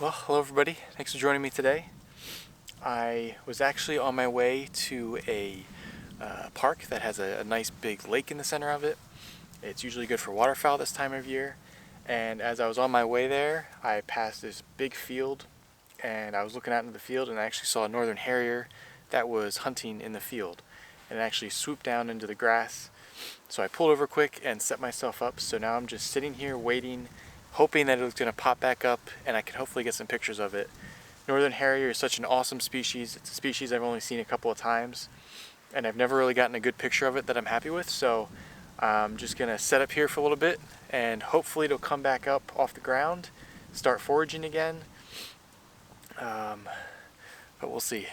Well, hello everybody. Thanks for joining me today. I was actually on my way to a park that has a nice big lake in the center of it. It's usually good for waterfowl this time of year. And as I was on my way there, I passed this big field and I was looking out into the field and I actually saw a northern harrier that was hunting in the field. And it actually swooped down into the grass. So I pulled over quick and set myself up. So now I'm just sitting here waiting, hoping that it was going to pop back up and I can hopefully get some pictures of it. Northern harrier is such an awesome species. It's a species I've only seen a couple of times and I've never really gotten a good picture of it that I'm happy with. So I'm just going to set up here for a little bit and hopefully it'll come back up off the ground, start foraging again. But we'll see.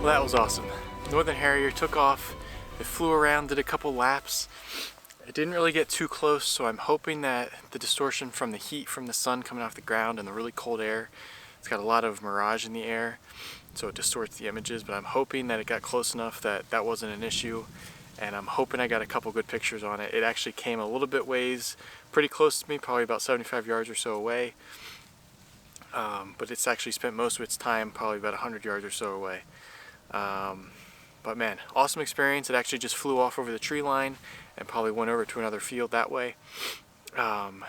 Well, that was awesome. Northern harrier took off, it flew around, did a couple laps. It didn't really get too close, so I'm hoping that the distortion from the heat from the sun coming off the ground and the really cold air, it's got a lot of mirage in the air, so it distorts the images, but I'm hoping that it got close enough that that wasn't an issue, and I'm hoping I got a couple good pictures on it. It actually came a little bit ways, pretty close to me, probably about 75 yards or so away, but it's actually spent most of its time probably about 100 yards or so away. But man, awesome experience. It actually just flew off over the tree line and probably went over to another field that way. But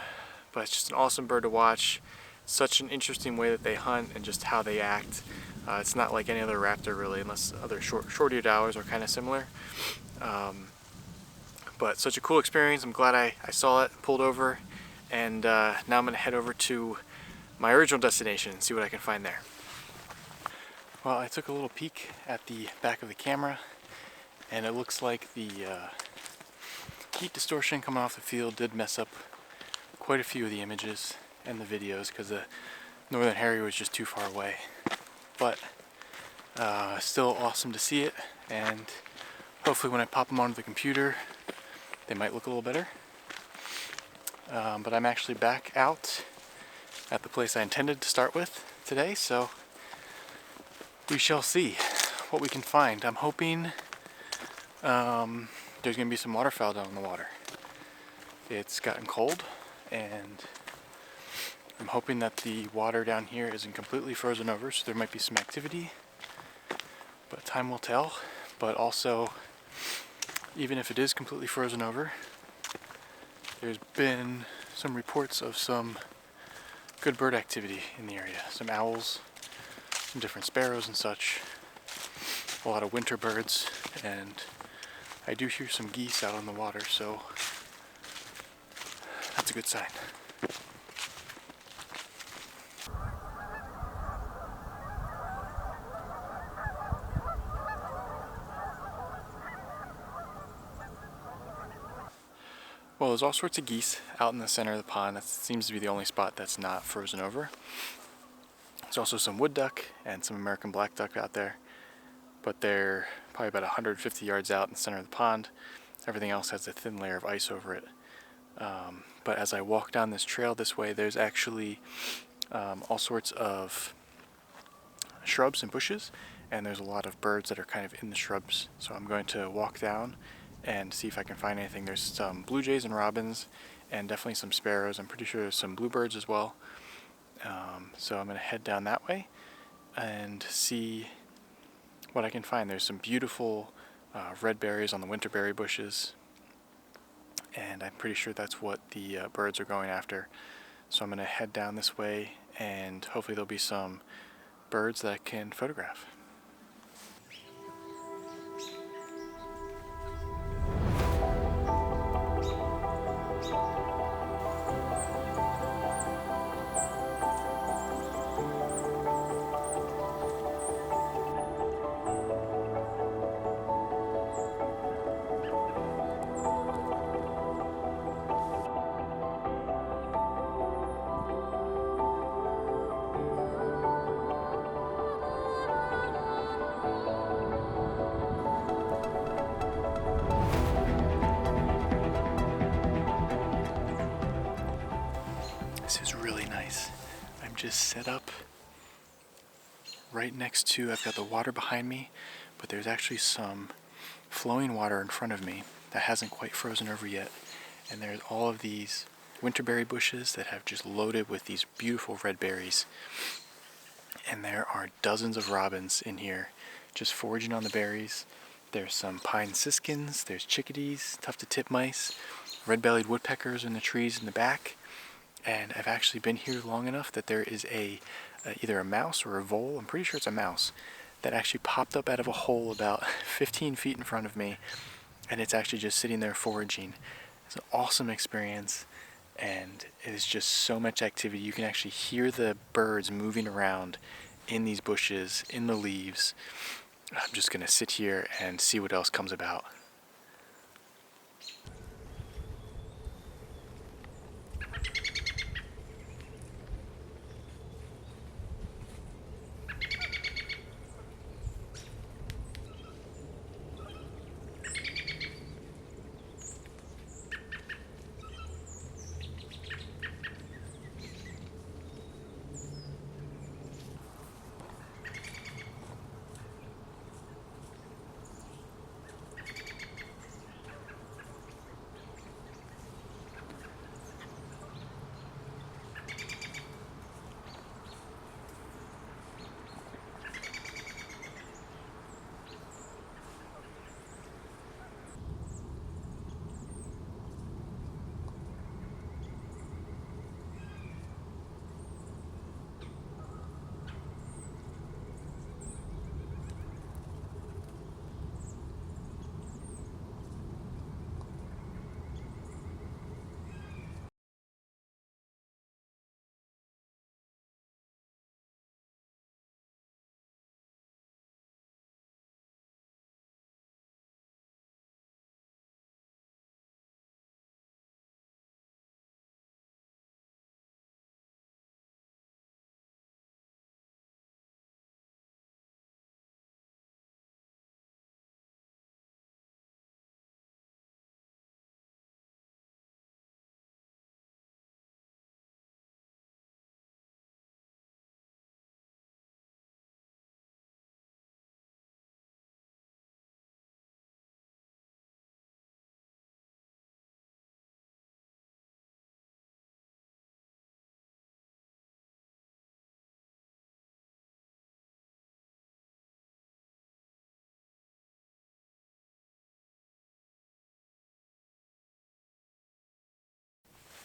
it's just an awesome bird to watch. Such an interesting way that they hunt and just how they act. It's not like any other raptor really, unless other short-eared owls are kind of similar. But such a cool experience. I'm glad I saw it, pulled over, and now I'm going to head over to my original destination and see what I can find there. Well, I took a little peek at the back of the camera and it looks like the heat distortion coming off the field did mess up quite a few of the images and the videos because the northern harrier was just too far away. But still awesome to see it, and hopefully when I pop them onto the computer they might look a little better. But I'm actually back out at the place I intended to start with today, so we shall see what we can find. I'm hoping there's going to be some waterfowl down in the water. It's gotten cold and I'm hoping that the water down here isn't completely frozen over, so there might be some activity, but time will tell. But also, even if it is completely frozen over, there's been some reports of some good bird activity in the area. Some owls, some different sparrows and such, a lot of winter birds, and I do hear some geese out on the water, so that's a good sign. Well, there's all sorts of geese out in the center of the pond. That seems to be the only spot that's not frozen over. There's also some wood duck and some American black duck out there, but they're probably about 150 yards out in the center of the pond. Everything else has a thin layer of ice over it. But as I walk down this trail this way, there's actually all sorts of shrubs and bushes, and there's a lot of birds that are kind of in the shrubs. So I'm going to walk down and see if I can find anything. There's some blue jays and robins, and definitely some sparrows. I'm pretty sure there's some bluebirds as well. So I'm going to head down that way and see what I can find. There's some beautiful red berries on the winterberry bushes, and I'm pretty sure that's what the birds are going after. So I'm going to head down this way and hopefully there'll be some birds that I can photograph. This is really nice. I'm just set up right next to, I've got the water behind me, but there's actually some flowing water in front of me that hasn't quite frozen over yet. And there's all of these winterberry bushes that have just loaded with these beautiful red berries. And there are dozens of robins in here just foraging on the berries. There's some pine siskins, there's chickadees, tufted titmice, red-bellied woodpeckers in the trees in the back. And I've actually been here long enough that there is either a mouse or a vole, I'm pretty sure it's a mouse, that actually popped up out of a hole about 15 feet in front of me, and it's actually just sitting there foraging. It's an awesome experience, and it is just so much activity. You can actually hear the birds moving around in these bushes, in the leaves. I'm just going to sit here and see what else comes about.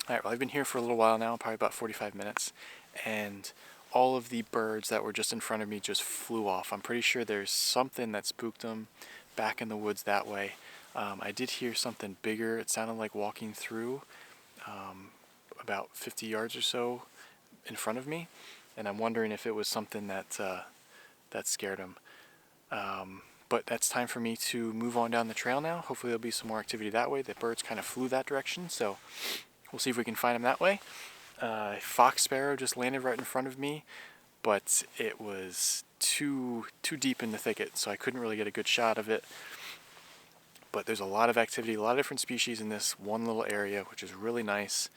Alright, well, I've been here for a little while now, probably about 45 minutes, and all of the birds that were just in front of me just flew off. I'm pretty sure there's something that spooked them back in the woods that way. I did hear something bigger. It sounded like walking through about 50 yards or so in front of me, and I'm wondering if it was something that scared them. But that's time for me to move on down the trail now. Hopefully there'll be some more activity that way. The birds kind of flew that direction, so we'll see if we can find them that way. Fox sparrow just landed right in front of me, but it was too deep in the thicket, so I couldn't really get a good shot of it. But there's a lot of activity, a lot of different species in this one little area, which is really nice.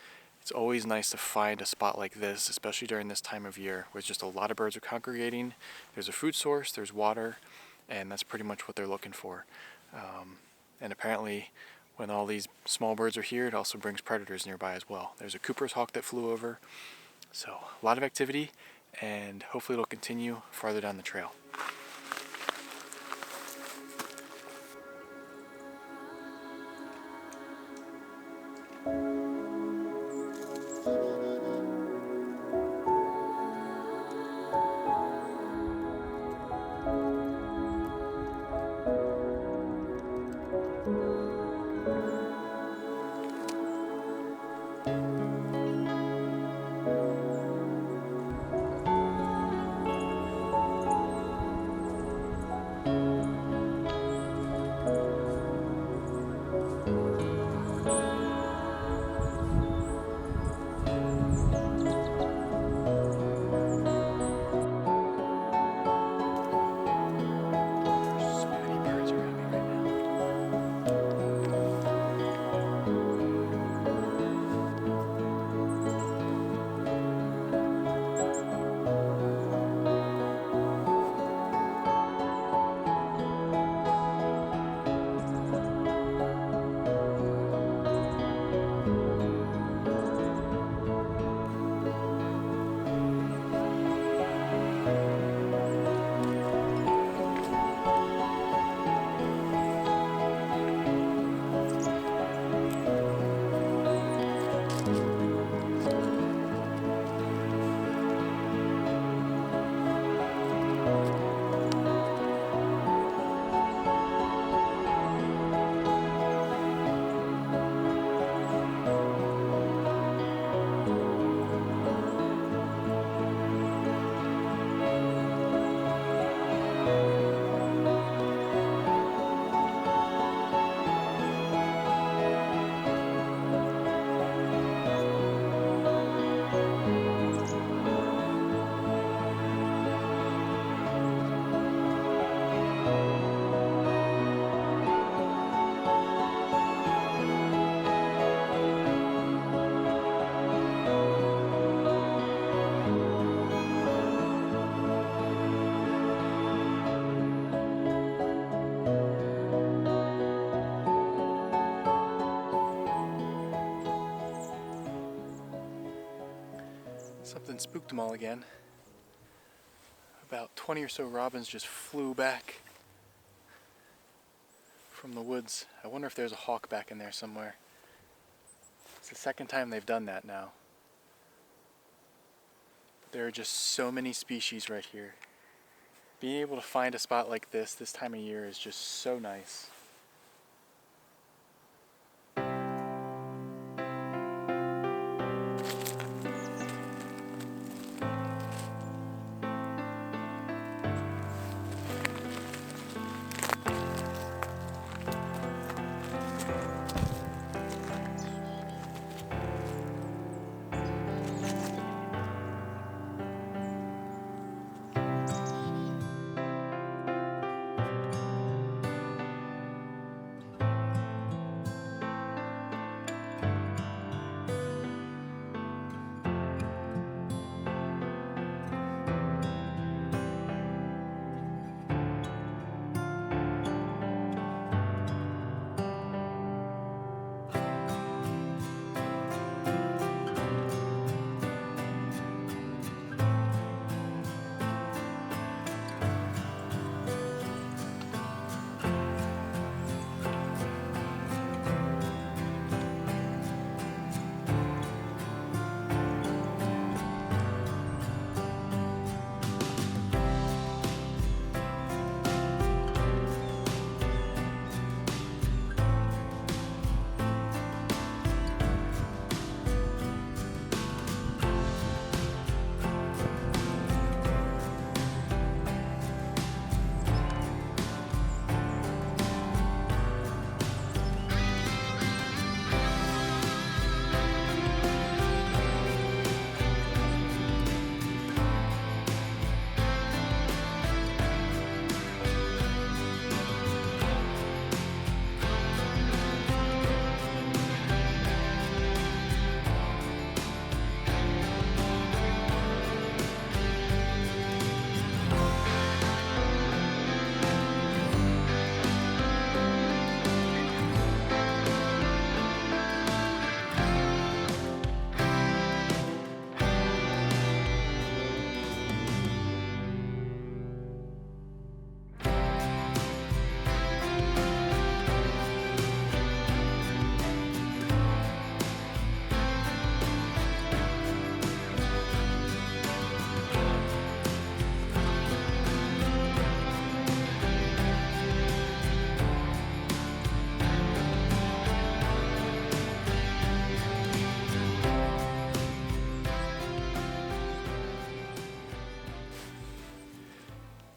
It's always nice to find a spot like this, especially during this time of year, where just a lot of birds are congregating. There's a food source, there's water, and that's pretty much what they're looking for. And apparently, when all these small birds are here, it also brings predators nearby as well. There's a Cooper's hawk that flew over. So a lot of activity, and hopefully it'll continue farther down the trail. spooked them all again. About 20 or so robins just flew back from the woods. I wonder if there's a hawk back in there somewhere. It's the second time they've done that now. There are just so many species right here. Being able to find a spot like this time of year is just so nice.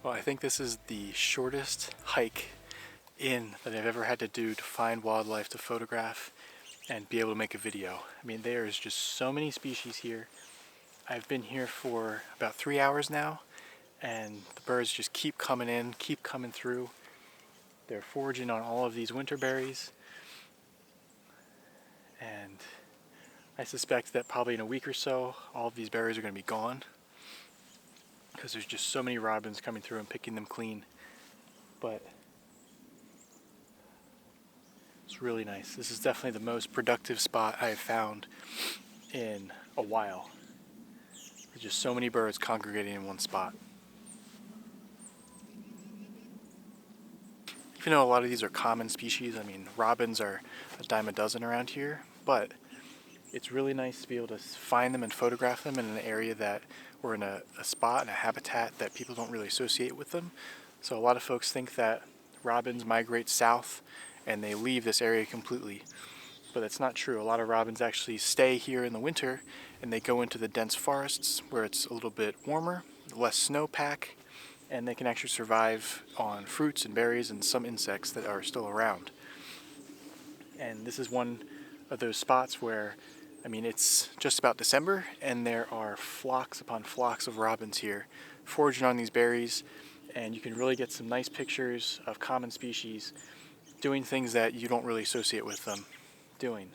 Well, I think this is the shortest hike in that I've ever had to do to find wildlife to photograph and be able to make a video. I mean, there is just so many species here. I've been here for about 3 hours now, and the birds just keep coming in, keep coming through. They're foraging on all of these winterberries, and I suspect that probably in a week or so, all of these berries are going to be gone, because there's just so many robins coming through and picking them clean. But it's really nice. This is definitely the most productive spot I've found in a while. There's just so many birds congregating in one spot. Even though a lot of these are common species, I mean, robins are a dime a dozen around here, but it's really nice to be able to find them and photograph them in an area that, or in a spot and a habitat that people don't really associate with them. So a lot of folks think that robins migrate south and they leave this area completely, but that's not true. A lot of robins actually stay here in the winter and they go into the dense forests where it's a little bit warmer, less snowpack, and they can actually survive on fruits and berries and some insects that are still around. And this is one of those spots where, I mean, it's just about December and there are flocks upon flocks of robins here foraging on these berries, and you can really get some nice pictures of common species doing things that you don't really associate with them doing.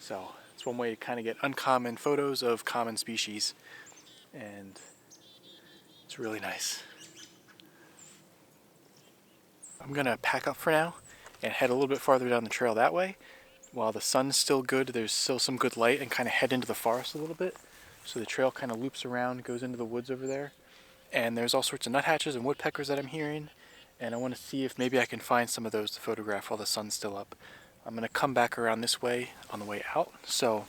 So it's one way to kind of get uncommon photos of common species, and it's really nice. I'm gonna pack up for now and head a little bit farther down the trail that way. while the sun's still good, there's still some good light, and kind of head into the forest a little bit. So the trail kind of loops around, goes into the woods over there. And there's all sorts of nuthatches and woodpeckers that I'm hearing. And I want to see if maybe I can find some of those to photograph while the sun's still up. I'm going to come back around this way on the way out. So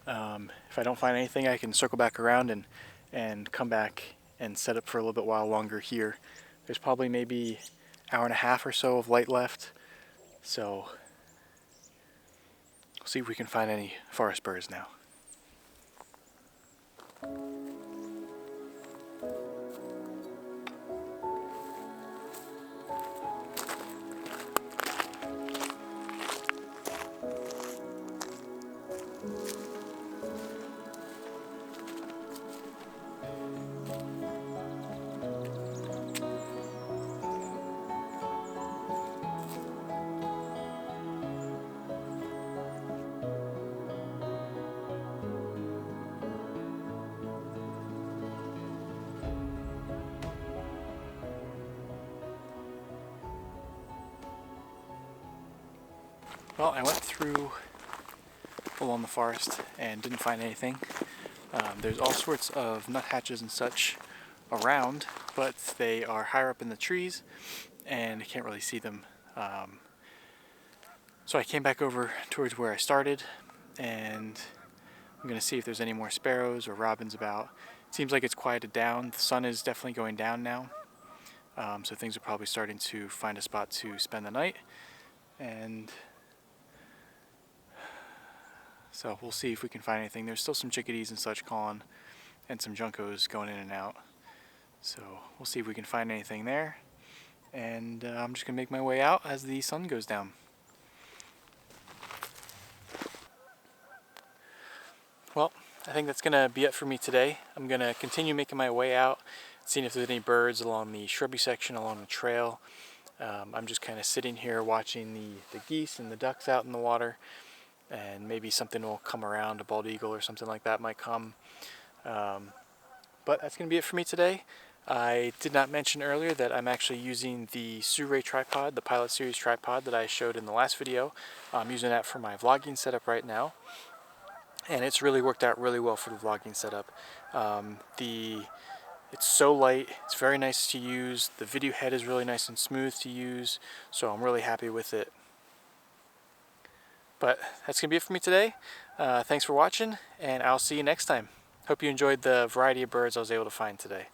if I don't find anything, I can circle back around and come back and set up for a little bit while longer here. There's probably maybe an hour and a half or so of light left. So we'll see if we can find any forest birds now. Well, I went through along the forest and didn't find anything. There's all sorts of nuthatches and such around, but they are higher up in the trees and I can't really see them. So I came back over towards where I started, and I'm going to see if there's any more sparrows or robins about. It seems like it's quieted down. The sun is definitely going down now, so things are probably starting to find a spot to spend the night. And so we'll see if we can find anything. There's still some chickadees and such calling, and some juncos going in and out. So we'll see if we can find anything there. And I'm just going to make my way out as the sun goes down. Well, I think that's going to be it for me today. I'm going to continue making my way out, seeing if there's any birds along the shrubby section along the trail. I'm just kind of sitting here watching the geese and the ducks out in the water. And maybe something will come around, a bald eagle or something like that might come. But that's going to be it for me today. I did not mention earlier that I'm actually using the Sirui tripod, the Pilot Series tripod that I showed in the last video. I'm using that for my vlogging setup right now. And it's really worked out really well for the vlogging setup. It's so light, it's very nice to use. The video head is really nice and smooth to use, so I'm really happy with it. But that's going to be it for me today. Thanks for watching, and I'll see you next time. Hope you enjoyed the variety of birds I was able to find today.